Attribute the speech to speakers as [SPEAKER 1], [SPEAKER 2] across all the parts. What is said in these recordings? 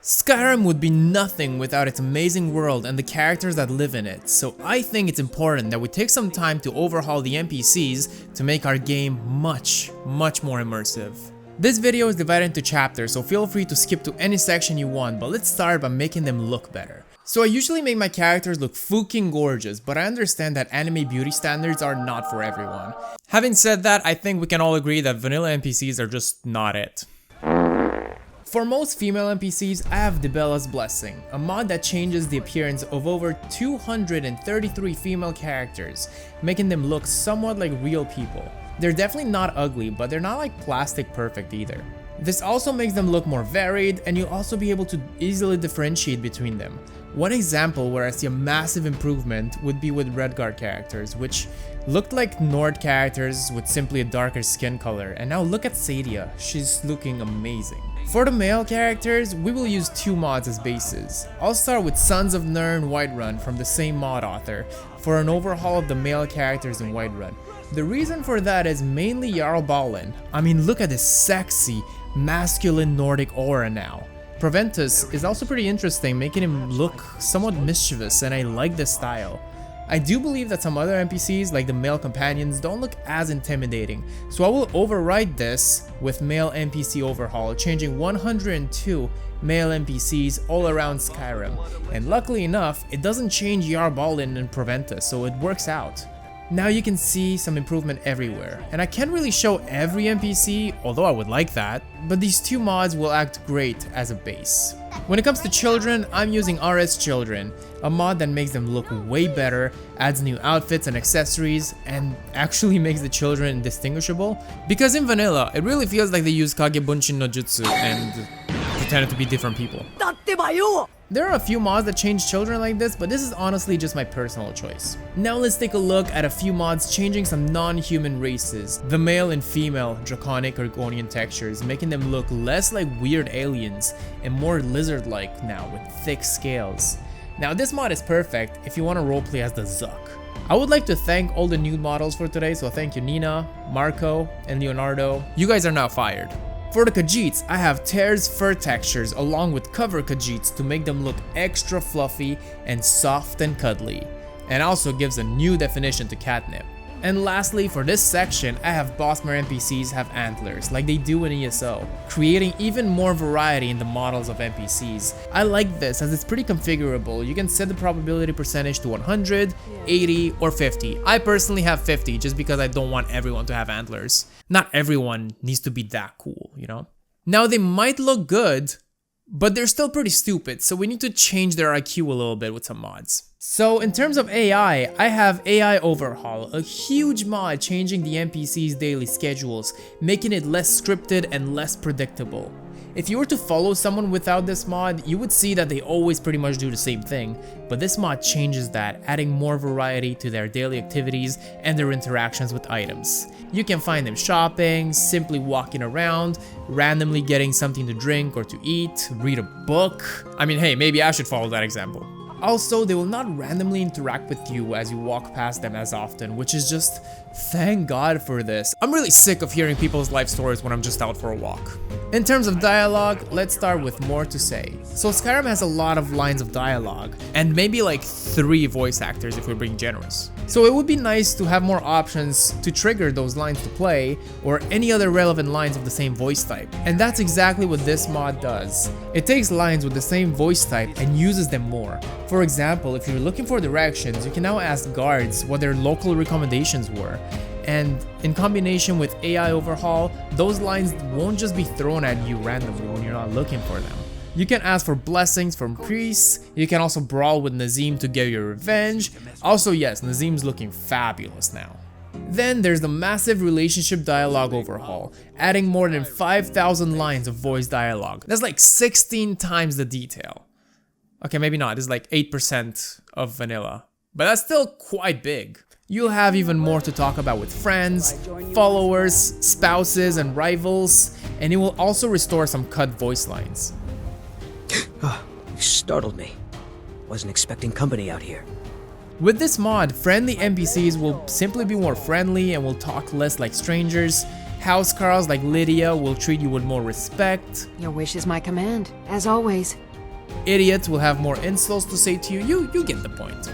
[SPEAKER 1] Skyrim would be nothing without its amazing world and the characters that live in it, so I think it's important that we take some time to overhaul the NPCs to make our game much more immersive. This video is divided into chapters, so feel free to skip to any section you want, but let's start by making them look better. So I usually make my characters look fucking gorgeous, but I understand that anime beauty standards are not for everyone. Having said that, I think we can all agree that vanilla NPCs are just not it. For most female NPCs, I have Dibella's Blessing, a mod that changes the appearance of over 233 female characters, making them look somewhat like real people. They're definitely not ugly, but they're not like plastic perfect either. This also makes them look more varied, and you'll also be able to easily differentiate between them. One example where I see a massive improvement would be with Redguard characters, which looked like Nord characters with simply a darker skin color, and now look at Sadia, she's looking amazing. For the male characters, we will use two mods as bases. I'll start with Sons of Nirn Whiterun from the same mod author for an overhaul of the male characters in Whiterun. The reason for that is mainly Jarl Balin. I mean, look at this sexy, masculine Nordic aura now. Proventus is also pretty interesting, making him look somewhat mischievous, and I like this style. I do believe that some other NPCs, like the male companions, don't look as intimidating, so I will override this with male NPC overhaul, changing 102 male NPCs all around Skyrim, and luckily enough, it doesn't change Jarl Balin and Proventus, so it works out. Now you can see some improvement everywhere, and I can't really show every NPC, although I would like that, but these two mods will act great as a base. When it comes to children, I'm using RS Children, a mod that makes them look way better, adds new outfits and accessories, and actually makes the children indistinguishable. Because in vanilla, it really feels like they use Kage Bunshin no Jutsu and pretended to be different people. There are a few mods that change children like this, but this is honestly just my personal choice. Now let's take a look at a few mods changing some non-human races, the male and female Draconic Argonian textures, making them look less like weird aliens and more lizard-like now with thick scales. Now this mod is perfect if you want to roleplay as the Zuck. I would like to thank all the nude models for today, so thank you Nina, Marco, and Leonardo. You guys are now fired. For the Khajiits, I have Tear's fur textures along with cover Khajiits to make them look extra fluffy and soft and cuddly, and also gives a new definition to catnip. And lastly, for this section, I have Bossmer NPCs have antlers like they do in ESO, creating even more variety in the models of NPCs. I like this as it's pretty configurable. You can set the probability percentage to 100, 80, or 50. I personally have 50 just because I don't want everyone to have antlers. Not everyone needs to be that cool, you know? Now they might look good, but they're still pretty stupid, so we need to change their IQ a little bit with some mods. So in terms of AI, I have AI Overhaul, a huge mod changing the NPC's daily schedules, making it less scripted and less predictable. If you were to follow someone without this mod, you would see that they always pretty much do the same thing, but this mod changes that, adding more variety to their daily activities and their interactions with items. You can find them shopping, simply walking around, randomly getting something to drink or to eat, read a book. I mean, hey, maybe I should follow that example. Also, they will not randomly interact with you as you walk past them as often, which is just, thank God for this. I'm really sick of hearing people's life stories when I'm just out for a walk. In terms of dialogue, let's start with more to say. So Skyrim has a lot of lines of dialogue, and maybe like 3 voice actors if we're being generous. So it would be nice to have more options to trigger those lines to play, or any other relevant lines of the same voice type. And that's exactly what this mod does. It takes lines with the same voice type and uses them more. For example, if you're looking for directions, you can now ask guards what their local recommendations were. And in combination with AI Overhaul, those lines won't just be thrown at you randomly when you're not looking for them. You can ask for blessings from priests, you can also brawl with Nazim to get your revenge. Also yes, Nazim's looking fabulous now. Then there's the massive relationship dialogue overhaul, adding more than 5,000 lines of voice dialogue. That's like 16 times the detail. Okay, maybe not, it's like 8% of vanilla, but that's still quite big. You'll have even more to talk about with friends, followers, spouses, and rivals, and it will also restore some cut voice lines.
[SPEAKER 2] You startled me. Wasn't expecting company out here.
[SPEAKER 1] With this mod, friendly NPCs will simply be more friendly and will talk less like strangers. Housecarls like Lydia will treat you with more respect.
[SPEAKER 3] Your wish is my command, as always.
[SPEAKER 1] Idiots will have more insults to say to you, you get the point.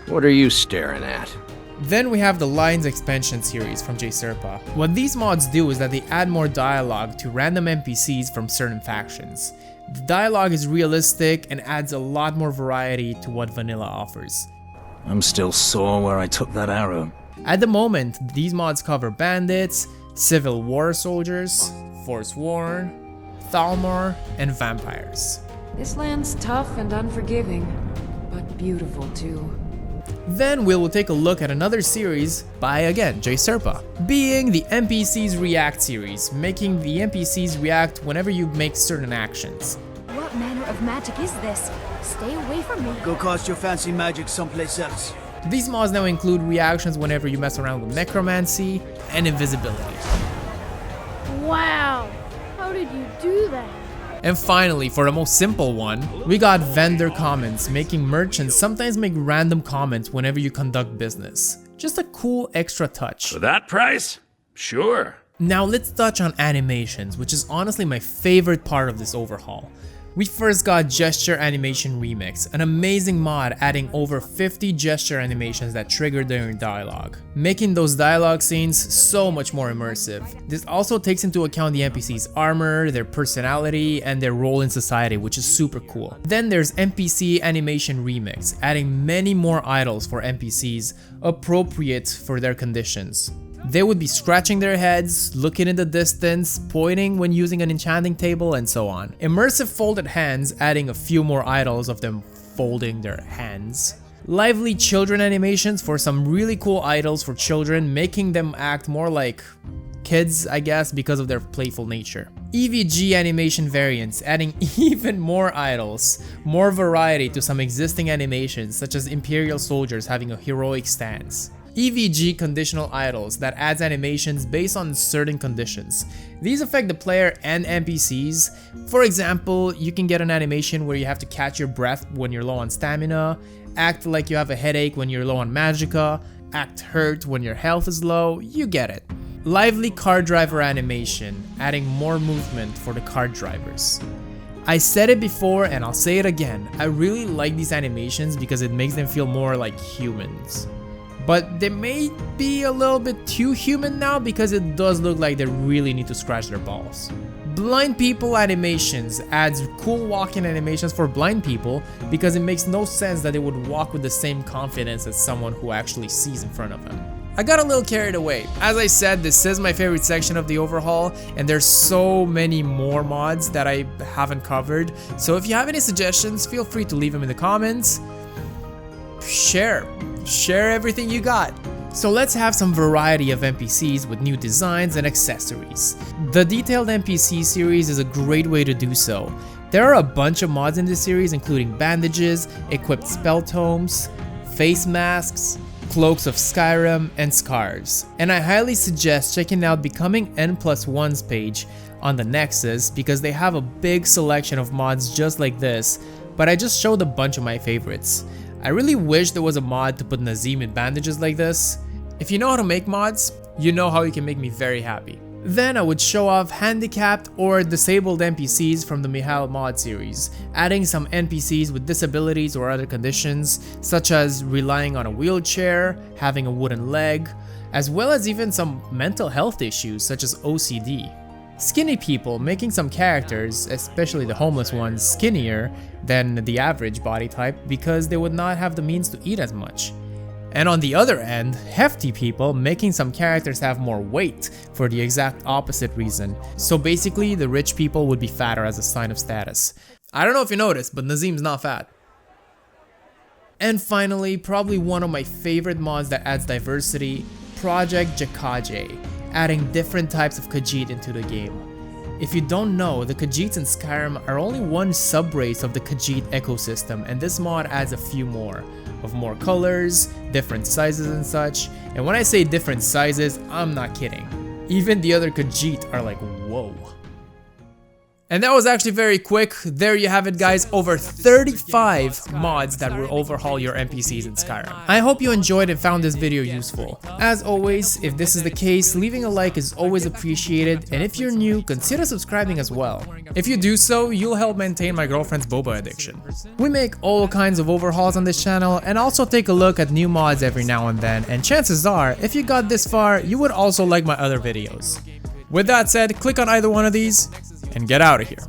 [SPEAKER 2] What are you staring at?
[SPEAKER 1] Then we have the Lines expansion series from J-Serpa. What these mods do is that they add more dialogue to random NPCs from certain factions. The dialogue is realistic and adds a lot more variety to what vanilla offers.
[SPEAKER 3] I'm still sore where I took that arrow.
[SPEAKER 1] At the moment, these mods cover bandits, civil war soldiers, Forsworn, Thalmor, and vampires.
[SPEAKER 4] This land's tough and unforgiving, but beautiful too.
[SPEAKER 1] Then we will take a look at another series by, again, J-Serpa, being the NPCs React series, making the NPCs react whenever you make certain actions.
[SPEAKER 5] What manner of magic is this? Stay away from me.
[SPEAKER 6] Go cast your fancy magic someplace else.
[SPEAKER 1] These mods now include reactions whenever you mess around with necromancy and invisibility.
[SPEAKER 5] Wow, how did you do that?
[SPEAKER 1] And finally, for the most simple one, we got vendor comments, making merchants sometimes make random comments whenever you conduct business. Just a cool extra touch.
[SPEAKER 7] For that price? Sure.
[SPEAKER 1] Now let's touch on animations, which is honestly my favorite part of this overhaul. We first got Gesture Animation Remix, an amazing mod adding over 50 gesture animations that trigger during dialogue, making those dialogue scenes so much more immersive. This also takes into account the NPC's armor, their personality, and their role in society, which is super cool. Then there's NPC Animation Remix, adding many more idols for NPCs appropriate for their conditions. They would be scratching their heads, looking in the distance, pointing when using an enchanting table, and so on. Immersive folded hands, adding a few more idols of them folding their hands. Lively children animations for some really cool idols for children, making them act more like kids, I guess, because of their playful nature. EVG animation variants, adding even more idols, more variety to some existing animations, such as Imperial soldiers having a heroic stance. EVG conditional idols that adds animations based on certain conditions. These affect the player and NPCs. For example, you can get an animation where you have to catch your breath when you're low on stamina, act like you have a headache when you're low on magicka, act hurt when your health is low, you get it. Lively car driver animation, adding more movement for the car drivers. I said it before and I'll say it again, I really like these animations because it makes them feel more like humans. But they may be a little bit too human now because it does look like they really need to scratch their balls. Blind people animations adds cool walking animations for blind people because it makes no sense that they would walk with the same confidence as someone who actually sees in front of them. I got a little carried away. As I said, this is my favorite section of the overhaul and there's so many more mods that I haven't covered. So if you have any suggestions, feel free to leave them in the comments. Share everything you got. So let's have some variety of NPCs with new designs and accessories. The Detailed NPC series is a great way to do so. There are a bunch of mods in this series including bandages, equipped spell tomes, face masks, cloaks of Skyrim, and scarves. And I highly suggest checking out Becoming N+1's page on the Nexus because they have a big selection of mods just like this, but I just showed a bunch of my favorites. I really wish there was a mod to put Nazim in bandages like this. If you know how to make mods, you know how you can make me very happy. Then I would show off handicapped or disabled NPCs from the Mihail mod series, adding some NPCs with disabilities or other conditions, such as relying on a wheelchair, having a wooden leg, as well as even some mental health issues such as OCD. Skinny people, making some characters, especially the homeless ones, skinnier than the average body type because they would not have the means to eat as much. And on the other end, hefty people, making some characters have more weight for the exact opposite reason. So basically, the rich people would be fatter as a sign of status. I don't know if you noticed, but Nazim's not fat. And finally, probably one of my favorite mods that adds diversity, Project Jakaje, adding different types of Khajiit into the game. If you don't know, the Khajiits in Skyrim are only one sub-race of the Khajiit ecosystem, and this mod adds a few more, of more colors, different sizes and such. And when I say different sizes, I'm not kidding. Even the other Khajiit are like, whoa. And that was actually very quick. There you have it, guys. Over 35 mods that will overhaul your NPCs in Skyrim. I hope you enjoyed and found this video useful. As always, if this is the case, leaving a like is always appreciated, and if you're new, consider subscribing as well. If you do so, you'll help maintain my girlfriend's boba addiction. We make all kinds of overhauls on this channel, and also take a look at new mods every now and then, and chances are, if you got this far, you would also like my other videos. With that said, click on either one of these, and get out of here.